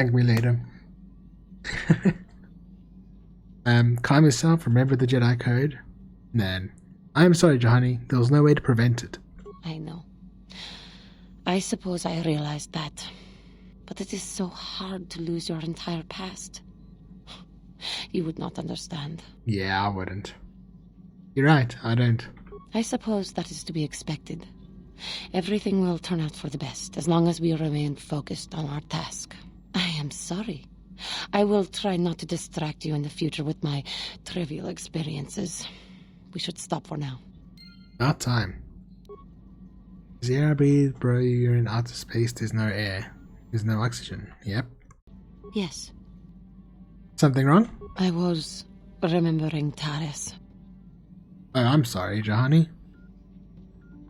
Thank me later. Calm yourself, remember the Jedi Code. Then, I'm sorry, Johnny, there was no way to prevent it. I know. I suppose I realized that. But it is so hard to lose your entire past. You would not understand. Yeah, I wouldn't. You're right, I don't. I suppose that is to be expected. Everything will turn out for the best, as long as we remain focused on our task. I am sorry. I will try not to distract you in the future with my trivial experiences. We should stop for now. Not time. The air I breathe, bro, you're in outer space, there's no air. There's no oxygen, yep. Yes. Something wrong? I was remembering Taris. Oh, I'm sorry, Johnny.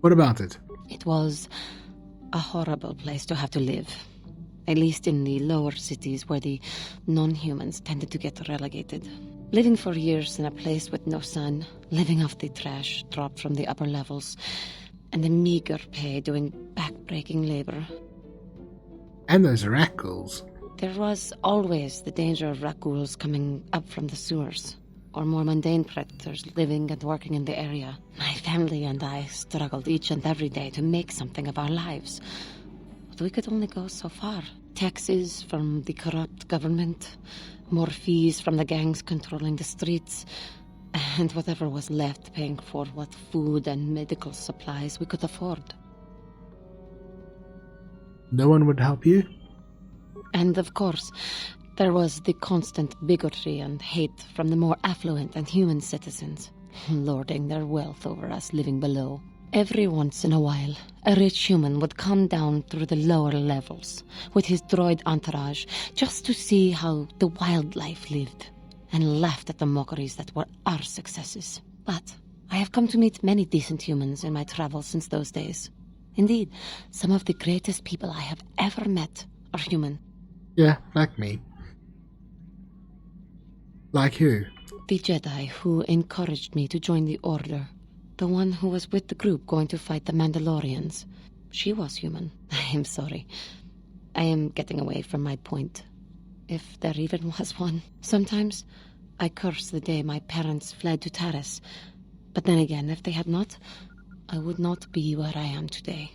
What about it? It was a horrible place to have to live. At least in the lower cities where the non-humans tended to get relegated. Living for years in a place with no sun, living off the trash dropped from the upper levels, and the meager pay doing back-breaking labor. And those rackles. There was always the danger of rakuls coming up from the sewers, or more mundane predators living and working in the area. My family and I struggled each and every day to make something of our lives. But we could only go so far. Taxes from the corrupt government, more fees from the gangs controlling the streets, and whatever was left paying for what food and medical supplies we could afford. No one would help you? And of course, there was the constant bigotry and hate from the more affluent and human citizens, lording their wealth over us living below. Every once in a while, a rich human would come down through the lower levels with his droid entourage just to see how the wildlife lived, and laughed at the mockeries that were our successes. But I have come to meet many decent humans in my travels since those days. Indeed, some of the greatest people I have ever met are human. Yeah, like me. Like who? The Jedi who encouraged me to join the Order. The one who was with the group going to fight the Mandalorians. She was human. I am sorry. I am getting away from my point. If there even was one. Sometimes I curse the day my parents fled to Taris. But then again, if they had not, I would not be where I am today.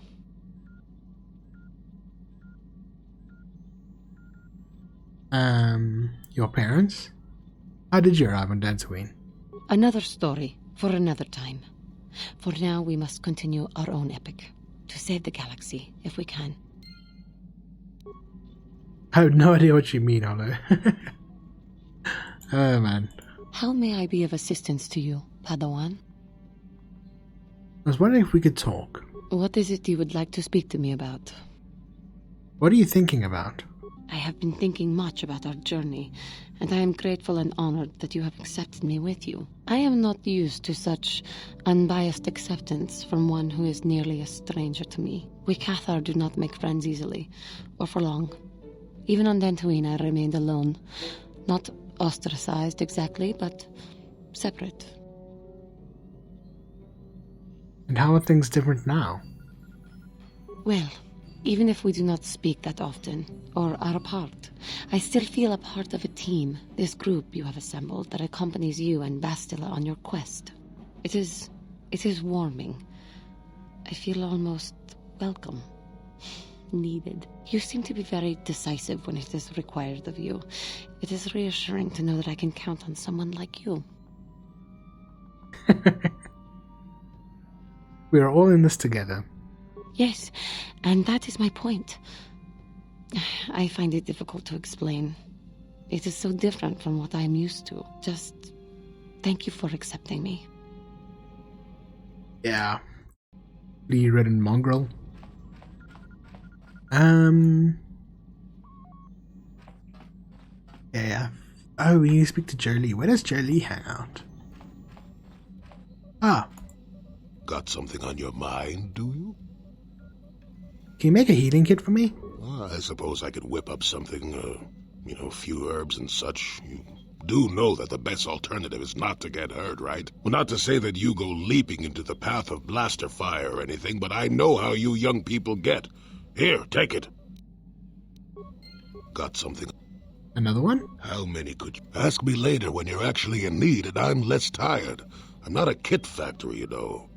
Your parents? How did you arrive on Dantooine? Another story for another time. For now, we must continue our own epic. To save the galaxy, if we can. I have no idea what you mean, Hollow. Oh, man. How may I be of assistance to you, Padawan? I was wondering if we could talk. What is it you would like to speak to me about? What are you thinking about? I have been thinking much about our journey, and I am grateful and honored that you have accepted me with you. I am not used to such unbiased acceptance from one who is nearly a stranger to me. We Cathar do not make friends easily, or for long. Even on Dantooine I remained alone. Not ostracized exactly, but separate. And how are things different now? Well, even if we do not speak that often, or are apart, I still feel a part of a team, this group you have assembled that accompanies you and Bastila on your quest. It is warming. I feel almost welcome. Needed. You seem to be very decisive when it is required of you. It is reassuring to know that I can count on someone like you. We are all in this together. Yes, and that is my point. I find it difficult to explain. It is so different from what I am used to. Just thank you for accepting me. Yeah. The ridden mongrel. Yeah. Oh, we need to speak to Jolie. Where does Jolie hang out? Ah. Got something on your mind, do you? Can you make a healing kit for me? I suppose I could whip up something, a few herbs and such. You do know that the best alternative is not to get hurt, right? Well, not to say that you go leaping into the path of blaster fire or anything, but I know how you young people get. Here, take it. Got something. Another one? How many could you... Ask me later when you're actually in need and I'm less tired. I'm not a kit factory, you know.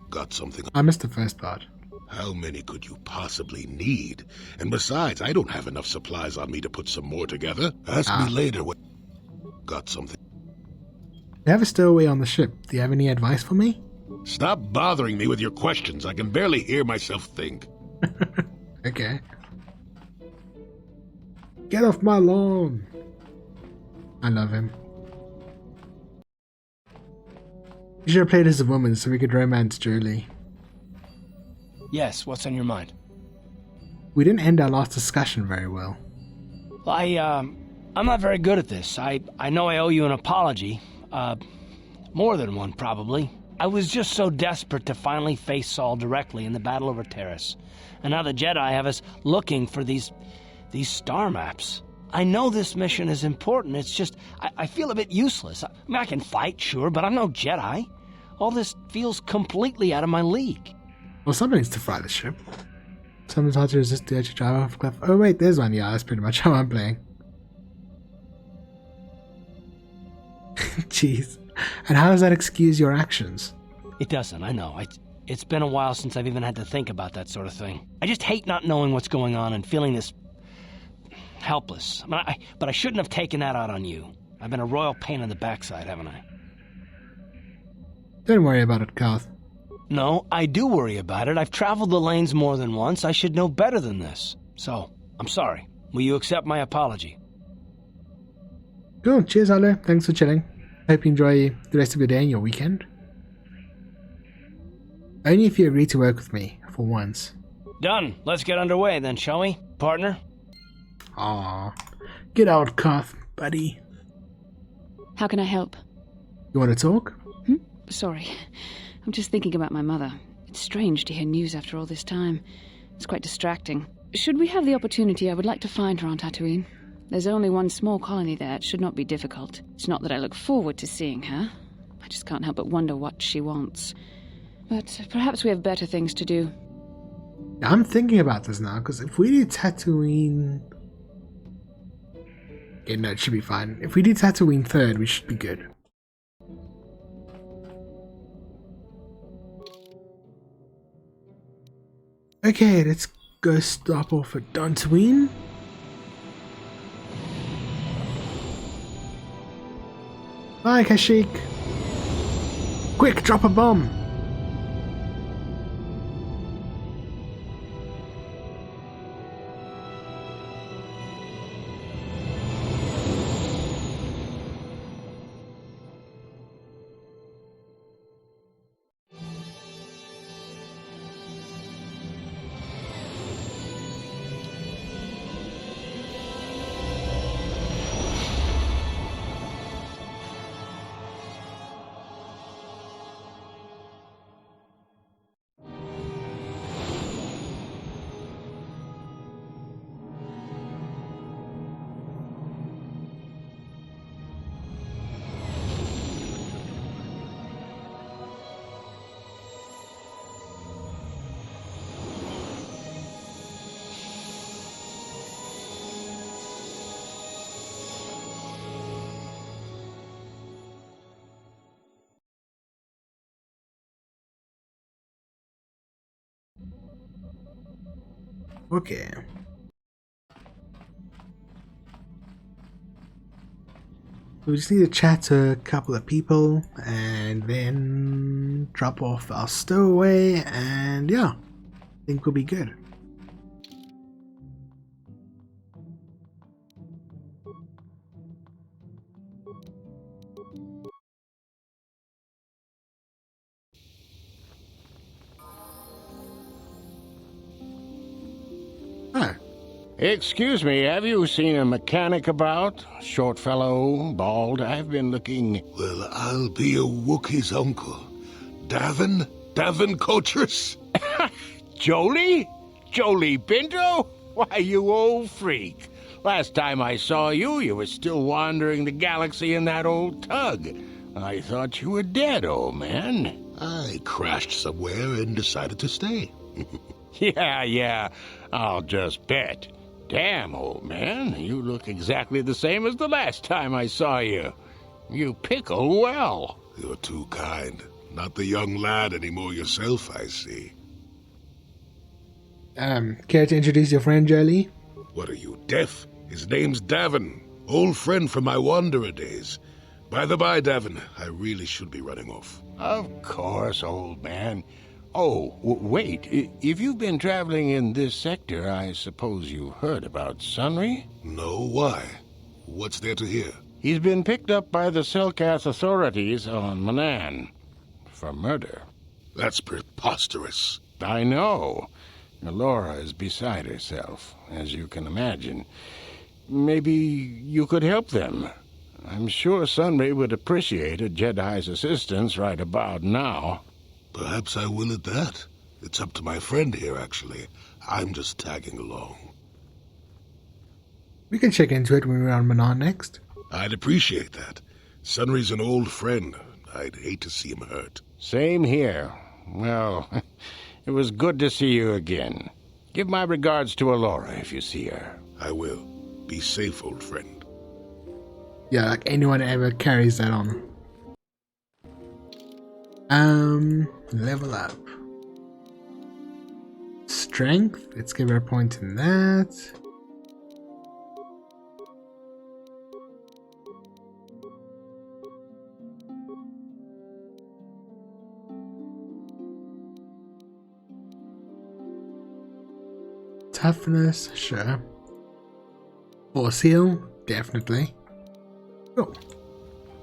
Got something. I missed the first part. How many could you possibly need? And besides, I don't have enough supplies on me to put some more together. Ask me later when... Got something. You have a stowaway on the ship. Do you have any advice for me? Stop bothering me with your questions. I can barely hear myself think. Okay. Get off my lawn. I love him. You should have played as a woman so we could romance Julie. Yes, what's on your mind? We didn't end our last discussion very well. Well, I'm not very good at this. I know I owe you an apology. More than one, probably. I was just so desperate to finally face Saul directly in the battle over Terrace. And now the Jedi have us looking for these star maps. I know this mission is important, it's just, I feel a bit useless. I mean, I can fight, sure, but I'm no Jedi. All this feels completely out of my league. Well, someone needs to fly the ship. Someone's hard to resist the edge of drive off a cliff. Oh wait, there's one. Yeah, that's pretty much how I'm playing. Jeez. And how does that excuse your actions? It doesn't, I know. It's been a while since I've even had to think about that sort of thing. I just hate not knowing what's going on and feeling this... helpless. But I shouldn't have taken that out on you. I've been a royal pain in the backside, haven't I? Don't worry about it, Garth. No, I do worry about it. I've traveled the lanes more than once. I should know better than this. So, I'm sorry. Will you accept my apology? Cool. Cheers, Arlo. Thanks for chilling. Hope you enjoy the rest of your day and your weekend. Only if you agree to work with me, for once. Done. Let's get underway then, shall we, partner? Aww. Get out, Garth, buddy. How can I help? You want to talk? Sorry. I'm just thinking about my mother. It's strange to hear news after all this time. It's quite distracting. Should we have the opportunity, I would like to find her on Tatooine. There's only one small colony there. It should not be difficult. It's not that I look forward to seeing her. I just can't help but wonder what she wants. But perhaps we have better things to do. I'm thinking about this now, because if we do Tatooine... Yeah, no, it should be fine. If we do Tatooine third, we should be good. Okay, let's go stop off at Dantooine. Bye, Kashyyyk. Quick, drop a bomb. Okay. We just need to chat to a couple of people and then drop off our stowaway, and yeah, I think we'll be good. Oh. Excuse me, have you seen a mechanic about? Short fellow, bald. I've been looking... Well, I'll be a Wookiee's uncle. Davin Coatress? Jolie? Jolie Pinto? Why, you old freak. Last time I saw you, you were still wandering the galaxy in that old tug. I thought you were dead, old man. I crashed somewhere and decided to stay. Yeah, I'll just bet. Damn, old man, you look exactly the same as the last time I saw you. You pickle well. You're too kind. Not the young lad anymore yourself, I see. Care to introduce your friend, Jolie? What are you, deaf? His name's Davin. Old friend from my wanderer days. By the by, Davin, I really should be running off. Of course, old man. Oh, wait. If you've been traveling in this sector, I suppose you heard about Sunry? No, why? What's there to hear? He's been picked up by the Selkath authorities on Manan for murder. That's preposterous. I know. Laura is beside herself, as you can imagine. Maybe you could help them. I'm sure Sunry would appreciate a Jedi's assistance right about now. Perhaps I will at that. It's up to my friend here, actually. I'm just tagging along. We can check into it when we're on Manon next. I'd appreciate that. Sunry's an old friend. I'd hate to see him hurt. Same here. Well, it was good to see you again. Give my regards to Alora if you see her. I will. Be safe, old friend. Yeah, like anyone ever carries that on. Level up. Strength. Let's give her a point in that. Toughness, sure. Force heal, definitely. Cool.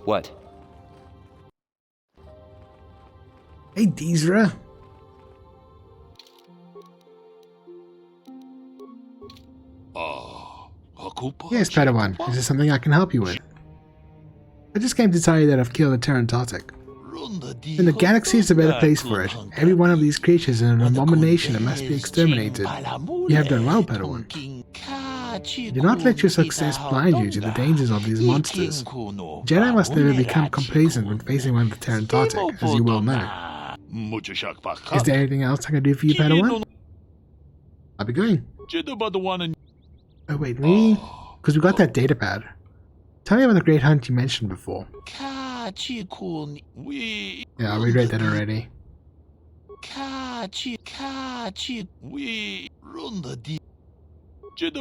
What? Hey, Deezra. Yes, Padawan. Is there something I can help you with? I just came to tell you that I've killed a Terrantotic. And the galaxy is a better place for it. Every one of these creatures is an abomination that must be exterminated. You have done well, Padawan. Do not let your success blind you to the dangers of these monsters. Jedi must never become complacent when facing one of the Terrantotic, as you well know. Is there anything else I can do for you, Padawan? I'll be going. Oh wait, really? Because we got that data pad. Tell me about the great hunt you mentioned before. Yeah, we read that already.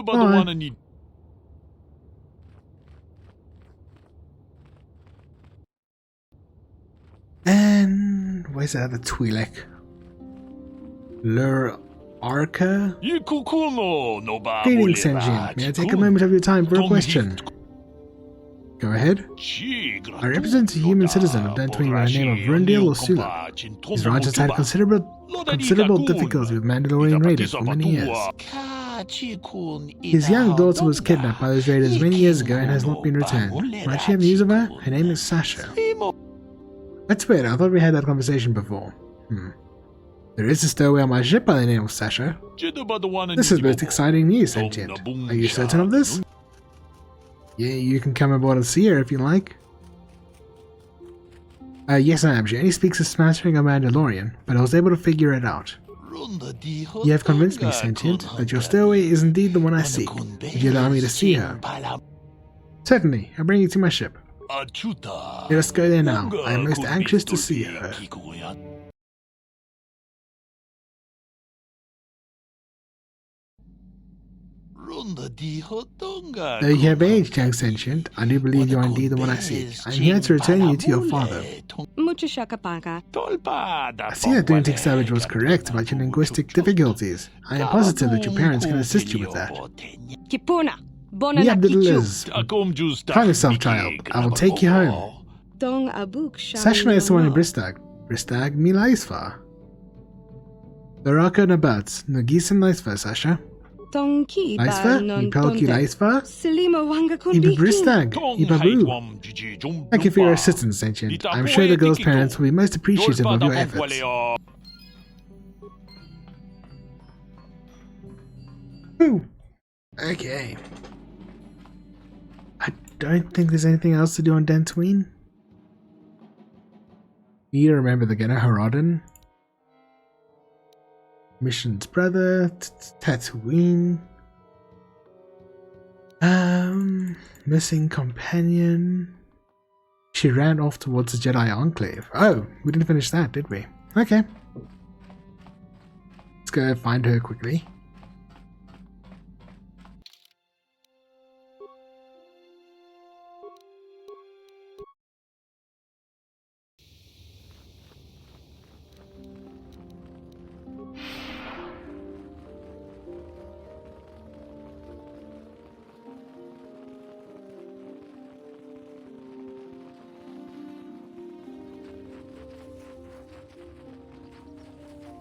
Alright. And where's that other Twi'lek? Lur Arca? Greetings, Sentient. May I take a moment of your time for a question? Go ahead. I represent a human citizen of Dantooine by the name of Verndil or Sula. His ranch has had considerable difficulty with Mandalorian raiders for many years. His young daughter was kidnapped by those raiders many years ago and has not been returned. Might you have news of her? Her name is Sasha. That's weird, I thought we had that conversation before. There is a stowaway on my ship by the name of Sasha. This is most exciting news, Sentient. Are you certain of this? Yeah, you can come aboard and see her if you like. Yes, I am. She only speaks a smattering of Mandalorian, but I was able to figure it out. You have convinced me, Sentient, that your stowaway is indeed the one I seek. Would you allow me to see her? Certainly, I'll bring you to my ship. Let us go there now. I am most anxious to see her. Though you have aged, young Sentient, I do believe you are indeed the one I seek. I am here to return you to your father. I see that LunaticSavage was correct about your linguistic difficulties. I am positive that your parents can assist you with that. Yeah, little Liz. Calm yourself, child. I will take you home. Sasha is the one in Bristag. Bristag mi Laisva. Baraka Nabat, Nagisim Laisva, Sasha. Laisva? Ipelki Laisva? Ibi Bristag? Ibabu? Thank you for your assistance, Sentient. I'm sure the girl's parents will be most appreciative of your efforts. Ooh. Okay. I don't think there's anything else to do on Dantooine. You remember the Genna Haradin? Mission's brother, Tatooine. Missing companion. She ran off towards the Jedi Enclave. Oh, we didn't finish that, did we? Okay. Let's go find her quickly.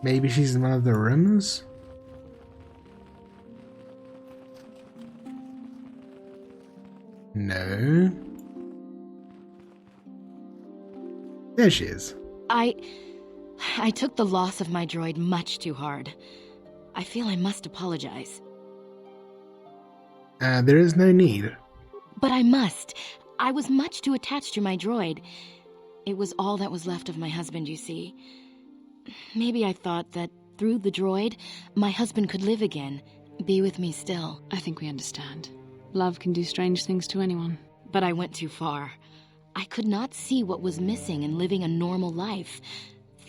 Maybe she's in one of the rooms? No. There she is. I took the loss of my droid much too hard. I feel I must apologize. There is no need. But I must. I was much too attached to my droid. It was all that was left of my husband, you see. Maybe I thought that through the droid, my husband could live again, be with me still. I think we understand. Love can do strange things to anyone. But I went too far. I could not see what was missing in living a normal life.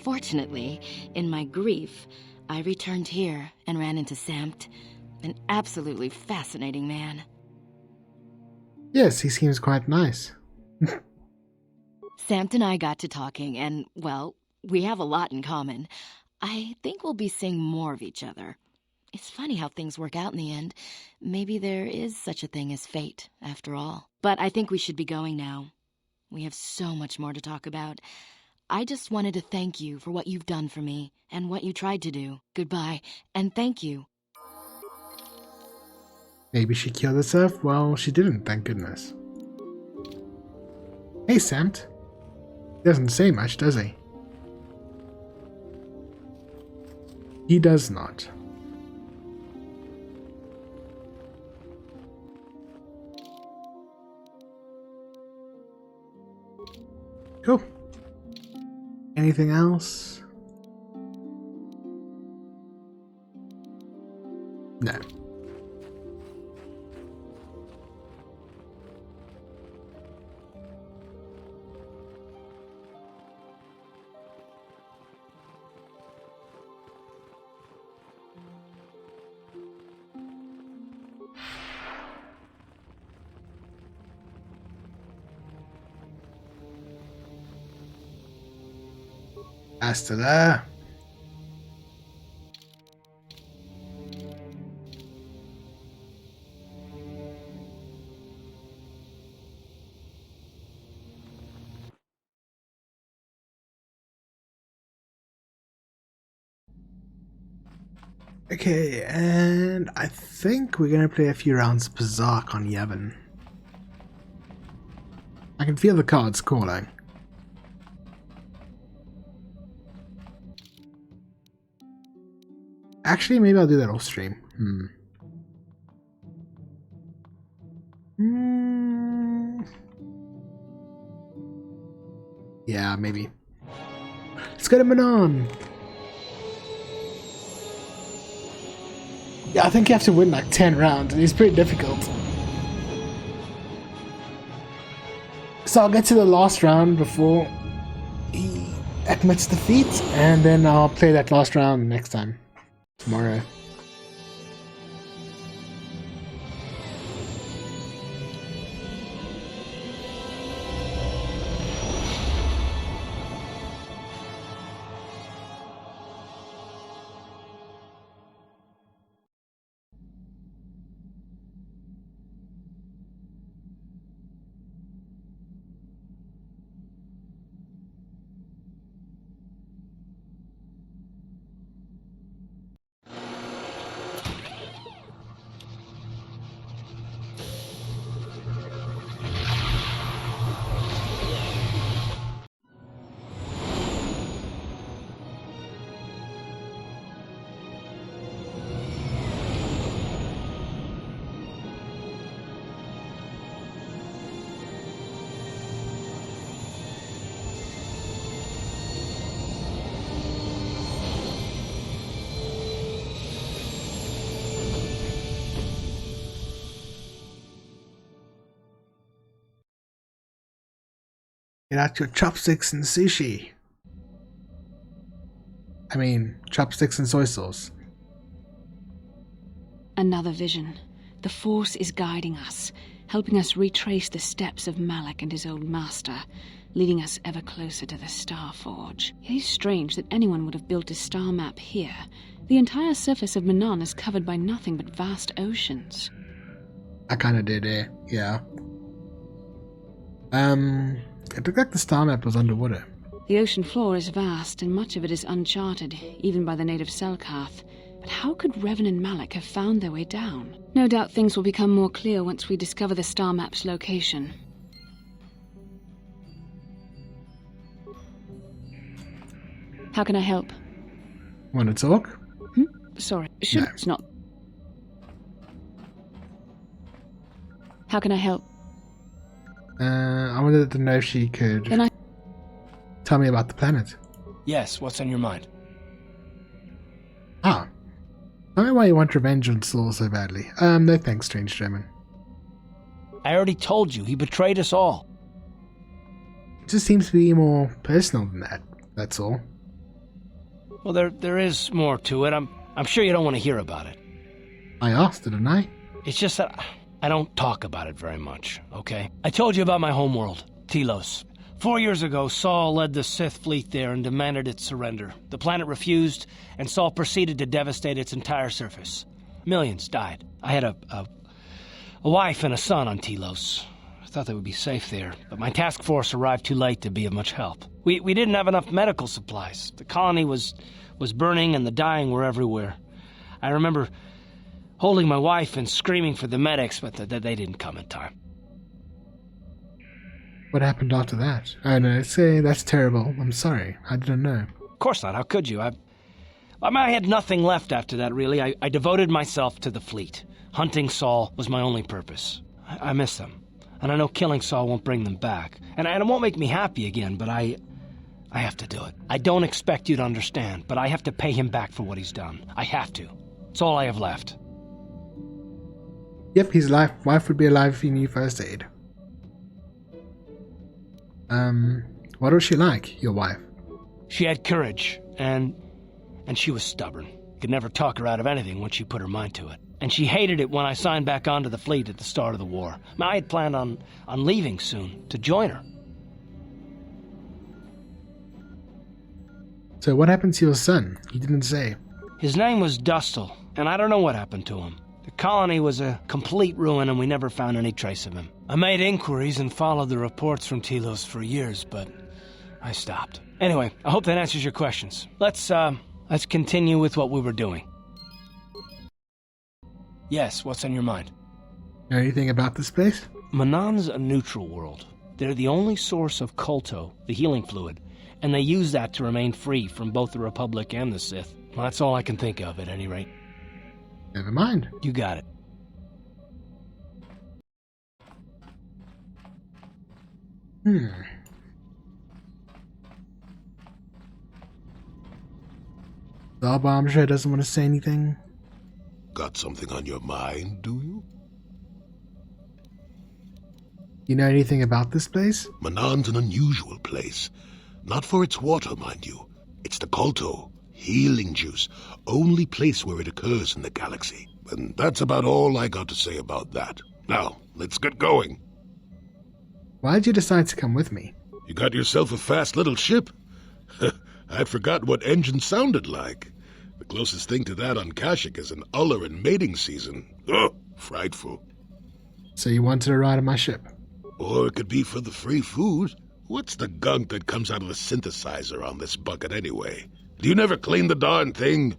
Fortunately, in my grief, I returned here and ran into Samt, an absolutely fascinating man. Yes, he seems quite nice. Samt and I got to talking, and, well, we have a lot in common. I think we'll be seeing more of each other. It's funny how things work out in the end. Maybe there is such a thing as fate, after all. But I think we should be going now. We have so much more to talk about. I just wanted to thank you for what you've done for me, and what you tried to do. Goodbye, and thank you. Maybe she killed herself? Well, she didn't, thank goodness. Hey, Samt. He doesn't say much, does he? He does not. Cool. Anything else? No. Hasta there. Okay, and I think we're gonna play a few rounds of Berserk on Yevon. I can feel the cards calling. Actually, maybe I'll do that off stream. Yeah, maybe. Let's get him on. Yeah, I think you have to win like 10 rounds, and it's pretty difficult. So I'll get to the last round before he admits defeat, and then I'll play that last round next time. Tomorrow. Get out your chopsticks and sushi. I mean, chopsticks and soy sauce. Another vision. The Force is guiding us, helping us retrace the steps of Malak and his old master, leading us ever closer to the Star Forge. It is strange that anyone would have built a star map here. The entire surface of Manan is covered by nothing but vast oceans. I kinda did it, yeah. It looked like the star map was underwater. The ocean floor is vast, and much of it is uncharted, even by the native Selkath. But how could Revan and Malak have found their way down? No doubt things will become more clear once we discover the star map's location. How can I help? Want to talk? Sorry, No. it's not. How can I help? I wanted to know if she could Can I? tell me about the planet. Yes, what's on your mind? Ah. Tell me why you want revenge on Saul so badly. No thanks, strange German. I already told you, he betrayed us all. It just seems to be more personal than that, that's all. Well, there is more to it. I'm sure you don't want to hear about it. I asked, didn't I? It's just that I don't talk about it very much, okay? I told you about my homeworld, Telos. 4 years ago, Saul led the Sith fleet there and demanded its surrender. The planet refused, and Saul proceeded to devastate its entire surface. Millions died. I had a wife and a son on Telos. I thought they would be safe there, but my task force arrived too late to be of much help. We didn't have enough medical supplies. The colony was burning and the dying were everywhere. I remember holding my wife and screaming for the medics, but they didn't come in time. What happened after that? Oh no, say that's terrible. I'm sorry. I didn't know. Of course not. How could you? I had nothing left after that, really. I devoted myself to the fleet. Hunting Saul was my only purpose. I miss them. And I know killing Saul won't bring them back. And it won't make me happy again, but I have to do it. I don't expect you to understand, but I have to pay him back for what he's done. I have to. It's all I have left. Yep, his wife would be alive if he knew first aid. What was she like, your wife? She had courage, and she was stubborn. Could never talk her out of anything once she put her mind to it. And she hated it when I signed back onto the fleet at the start of the war. I had planned on leaving soon, to join her. So what happened to your son? He didn't say. His name was Dustil, and I don't know what happened to him. The colony was a complete ruin, and we never found any trace of him. I made inquiries and followed the reports from Telos for years, but I stopped. Anyway, I hope that answers your questions. Let's continue with what we were doing. Yes, what's on your mind? Know anything about this place? Manan's a neutral world. They're the only source of Kolto, the healing fluid, and they use that to remain free from both the Republic and the Sith. Well, that's all I can think of, at any rate. Never mind. You got it. Bombshell doesn't want to say anything. Got something on your mind, do you? You know anything about this place? Manan's an unusual place. Not for its water, mind you. It's the Kolto, healing juice, only place where it occurs in the galaxy. And that's about all I got to say about that. Now, let's get going. Why'd you decide to come with me? You got yourself a fast little ship? I'd forgotten what engines sounded like. The closest thing to that on Kashyyyk is an Uller in mating season. Oh, frightful. So you wanted to ride on my ship? Or it could be for the free food. What's the gunk that comes out of the synthesizer on this bucket anyway? Do you never clean the darn thing?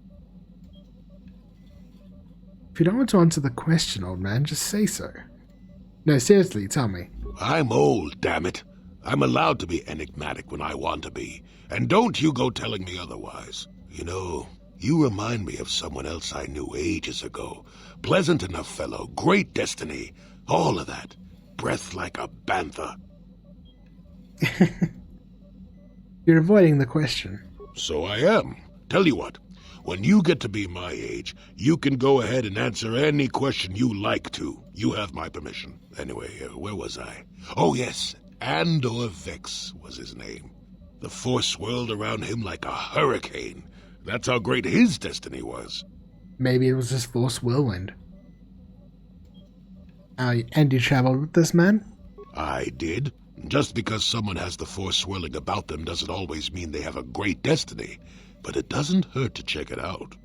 If you don't want to answer the question, old man, just say so. No, seriously, tell me. I'm old, damn it. I'm allowed to be enigmatic when I want to be. And don't you go telling me otherwise. You know, you remind me of someone else I knew ages ago. Pleasant enough fellow, great destiny, all of that. Breath like a bantha. You're avoiding the question. So I am. Tell you what, when you get to be my age, you can go ahead and answer any question you like to. You have my permission. Anyway, where was I? Oh yes, Andor Vex was his name. The Force swirled around him like a hurricane. That's how great his destiny was. Maybe it was his Force whirlwind. And you traveled with this man? I did. Just because someone has the Force swirling about them doesn't always mean they have a great destiny, but it doesn't hurt to check it out.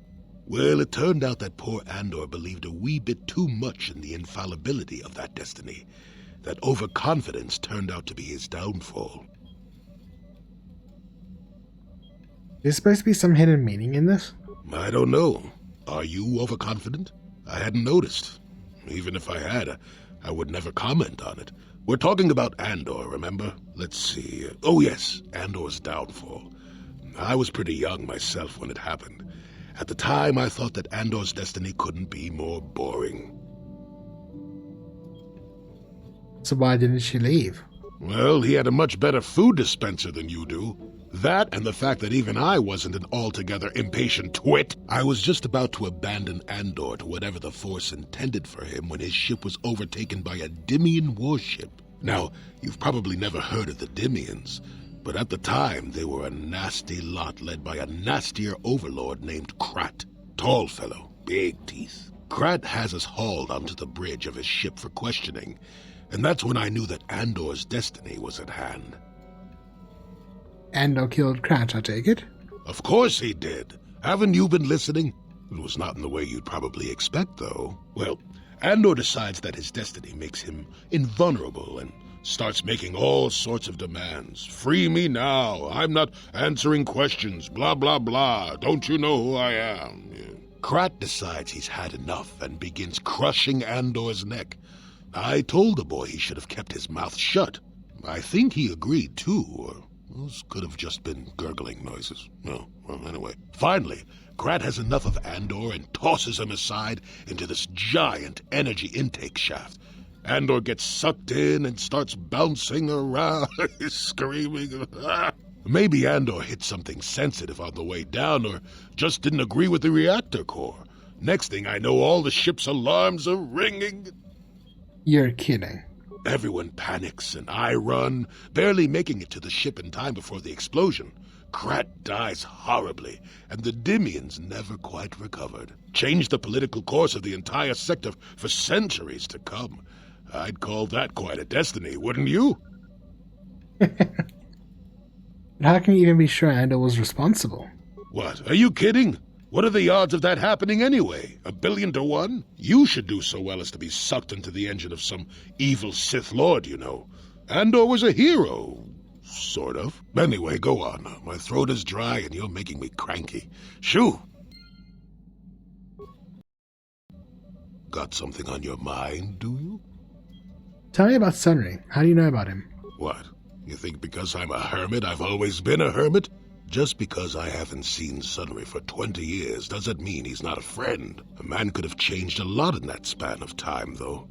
Well, it turned out that poor Andor believed a wee bit too much in the infallibility of that destiny. That overconfidence turned out to be his downfall. There's supposed to be some hidden meaning in this? I don't know. Are you overconfident? I hadn't noticed. Even if I had, I would never comment on it. We're talking about Andor, remember? Let's see. Oh yes, Andor's downfall. I was pretty young myself when it happened. At the time, I thought that Andor's destiny couldn't be more boring. So why didn't she leave? Well, he had a much better food dispenser than you do. That and the fact that even I wasn't an altogether impatient twit. I was just about to abandon Andor to whatever the Force intended for him when his ship was overtaken by a Dimian warship. Now, you've probably never heard of the Dimians, but at the time they were a nasty lot led by a nastier overlord named Krat. Tall fellow, big teeth. Krat has us hauled onto the bridge of his ship for questioning, and that's when I knew that Andor's destiny was at hand. Andor killed Krat, I take it? Of course he did. Haven't you been listening? It was not in the way you'd probably expect, though. Well, Andor decides that his destiny makes him invulnerable and starts making all sorts of demands. Free me now. I'm not answering questions. Blah, blah, blah. Don't you know who I am? Krat decides he's had enough and begins crushing Andor's neck. I told the boy he should have kept his mouth shut. I think he agreed, too, or those could have just been gurgling noises. No, well, anyway. Finally, Krat has enough of Andor and tosses him aside into this giant energy intake shaft. Andor gets sucked in and starts bouncing around, screaming. Maybe Andor hit something sensitive on the way down, or just didn't agree with the reactor core. Next thing I know, all the ship's alarms are ringing. You're kidding. Everyone panics, and I run, barely making it to the ship in time before the explosion. Krat dies horribly, and the Dimians never quite recovered. Changed the political course of the entire sector for centuries to come. I'd call that quite a destiny, wouldn't you? How can you even be sure Andor was responsible? What, are you kidding? What are the odds of that happening anyway? 1,000,000,000 to 1? You should do so well as to be sucked into the engine of some evil Sith Lord, you know. Andor was a hero. Sort of. Anyway, go on. My throat is dry and you're making me cranky. Shoo! Got something on your mind, do you? Tell me about Sunry. How do you know about him? What? You think because I'm a hermit I've always been a hermit? Just because I haven't seen Sunry for 20 years doesn't mean he's not a friend. A man could have changed a lot in that span of time, though.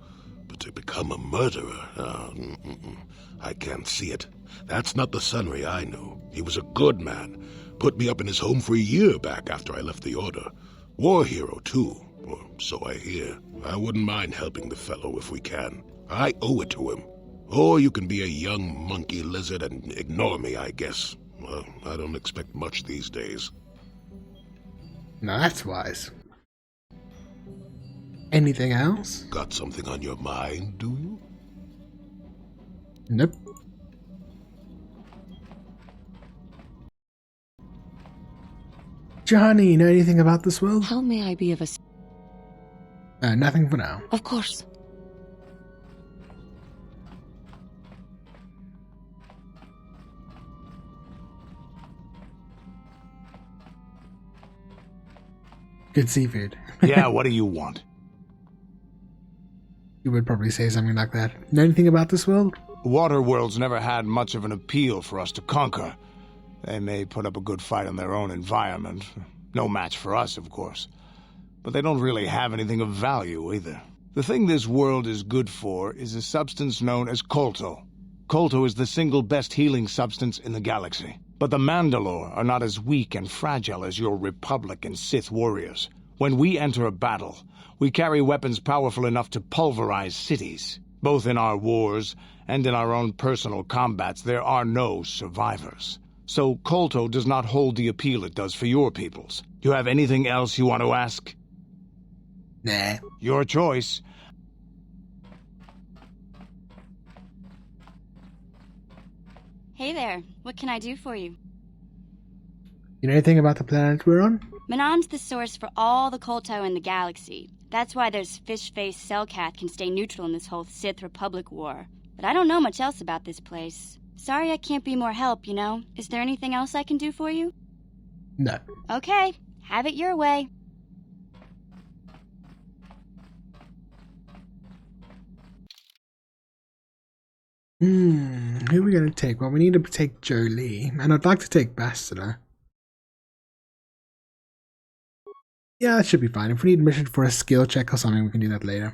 But to become a murderer, I can't see it. That's not the Sunry I know. He was a good man. Put me up in his home for a year back after I left the Order. War hero, too. Or so I hear. I wouldn't mind helping the fellow if we can. I owe it to him. Or you can be a young monkey lizard and ignore me, I guess. Well, I don't expect much these days. Now that's wise. Anything else? Got something on your mind, do you? Nope. Johnny, you know anything about this world? How may I be of Nothing for now. Of course. Good seafood. Yeah, what do you want? You would probably say something like that. Know anything about this world? Waterworld's never had much of an appeal for us to conquer. They may put up a good fight in their own environment. No match for us, of course. But they don't really have anything of value, either. The thing this world is good for is a substance known as Kolto. Kolto is the single best healing substance in the galaxy. But the Mandalore are not as weak and fragile as your Republic and Sith warriors. When we enter a battle, we carry weapons powerful enough to pulverize cities. Both in our wars and in our own personal combats, there are no survivors. So Kolto does not hold the appeal it does for your peoples. Do you have anything else you want to ask? Nah. Your choice. Hey there, what can I do for you? You know anything about the planet we're on? Manon's the source for all the Kolto in the galaxy. That's why their fish-faced Selkath can stay neutral in this whole Sith Republic war. But I don't know much else about this place. Sorry I can't be more help, you know? Is there anything else I can do for you? No. Okay, have it your way. Who are we going to take? Well, we need to take Jolie, and I'd like to take Bastila. Yeah, that should be fine. If we need a mission for a skill check or something, we can do that later.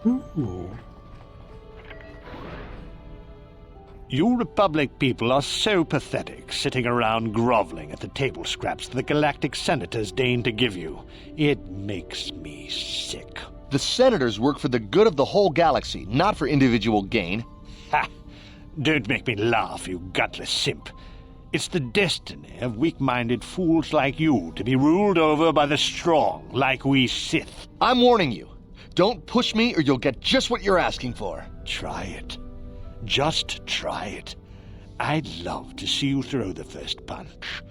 Ooh. You Republic people are so pathetic, sitting around groveling at the table scraps the Galactic Senators deign to give you. It makes me sick. The Senators work for the good of the whole galaxy, not for individual gain. Ha! Don't make me laugh, you gutless simp. It's the destiny of weak-minded fools like you to be ruled over by the strong, like we Sith. I'm warning you. Don't push me or you'll get just what you're asking for. Try it. Just try it. I'd love to see you throw the first punch.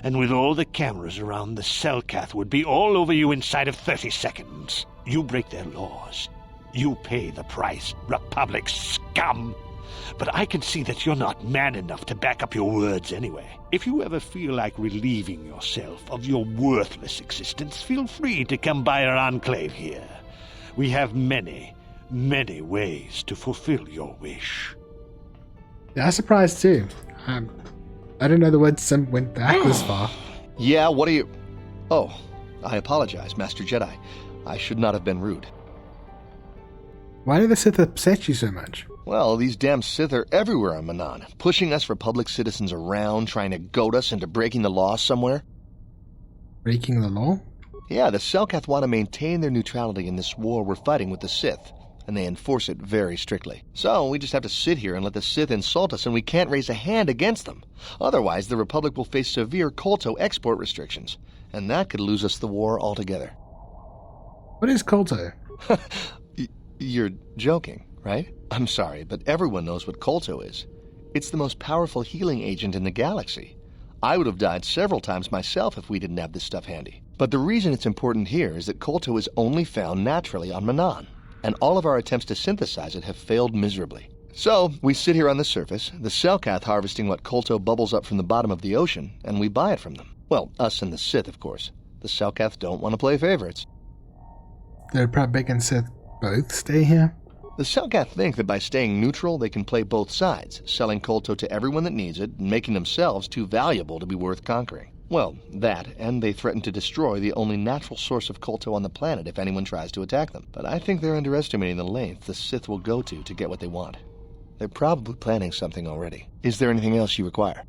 And with all the cameras around, the Selkath would be all over you inside of 30 seconds. You break their laws. You pay the price, Republic scum. But I can see that you're not man enough to back up your words anyway. If you ever feel like relieving yourself of your worthless existence, feel free to come by our enclave here. We have many, many ways to fulfill your wish. Yeah, I'm surprised too. I didn't know the word simp went back this far. Yeah, what are you... Oh, I apologize, Master Jedi. I should not have been rude. Why did the Sith upset you so much? Well, these damn Sith are everywhere on Manon, pushing us Republic citizens around, trying to goad us into breaking the law somewhere. Breaking the law? Yeah, the Selkath want to maintain their neutrality in this war we're fighting with the Sith, and they enforce it very strictly. So we just have to sit here and let the Sith insult us, and we can't raise a hand against them. Otherwise, the Republic will face severe Kolto export restrictions, and that could lose us the war altogether. What is Kolto? You're joking, right? I'm sorry, but everyone knows what Kolto is. It's the most powerful healing agent in the galaxy. I would have died several times myself if we didn't have this stuff handy. But the reason it's important here is that Kolto is only found naturally on Manon, and all of our attempts to synthesize it have failed miserably. So, we sit here on the surface, the Selkath harvesting what Kolto bubbles up from the bottom of the ocean, and we buy it from them. Well, us and the Sith, of course. The Selkath don't want to play favorites. The Republic and Sith both stay here? The Selkath think that by staying neutral, they can play both sides, selling Kolto to everyone that needs it, and making themselves too valuable to be worth conquering. Well, that, and they threaten to destroy the only natural source of Kolto on the planet if anyone tries to attack them. But I think they're underestimating the length the Sith will go to get what they want. They're probably planning something already. Is there anything else you require?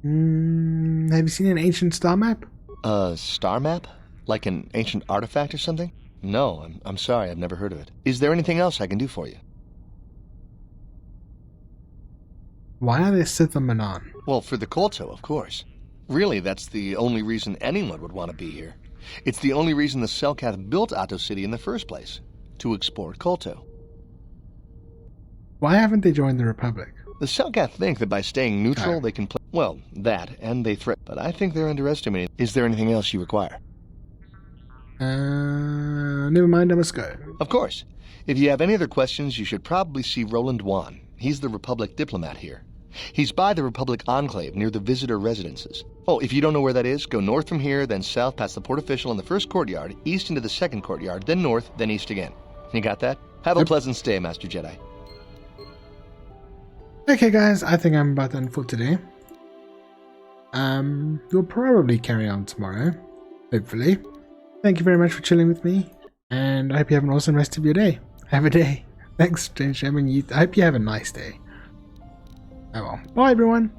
Have you seen an ancient star map? A star map? Like an ancient artifact or something? No, I'm sorry, I've never heard of it. Is there anything else I can do for you? Why are they Sith on Manon? Well, for the Kolto, of course. Really, that's the only reason anyone would want to be here. It's the only reason the Selkath built Ahto City in the first place. To export Kolto. Why haven't they joined the Republic? The Selkath think that by staying neutral, they can play... Well, that, and they threat... But I think they're underestimating... Is there anything else you require? Never mind, I must go. Of course. If you have any other questions, you should probably see Roland Wan. He's the Republic diplomat here. He's by the Republic Enclave near the visitor residences. Oh, if you don't know where that is, go north from here, then south past the port official in the first courtyard, east into the second courtyard, then north, then east again. You got that? Have a pleasant stay, Master Jedi. Okay, guys, I think I'm about done for today. We'll probably carry on tomorrow, hopefully. Thank you very much for chilling with me, and I hope you have an awesome rest of your day. Have a day. Thanks, Strange. I hope you have a nice day. Oh well. Bye, everyone.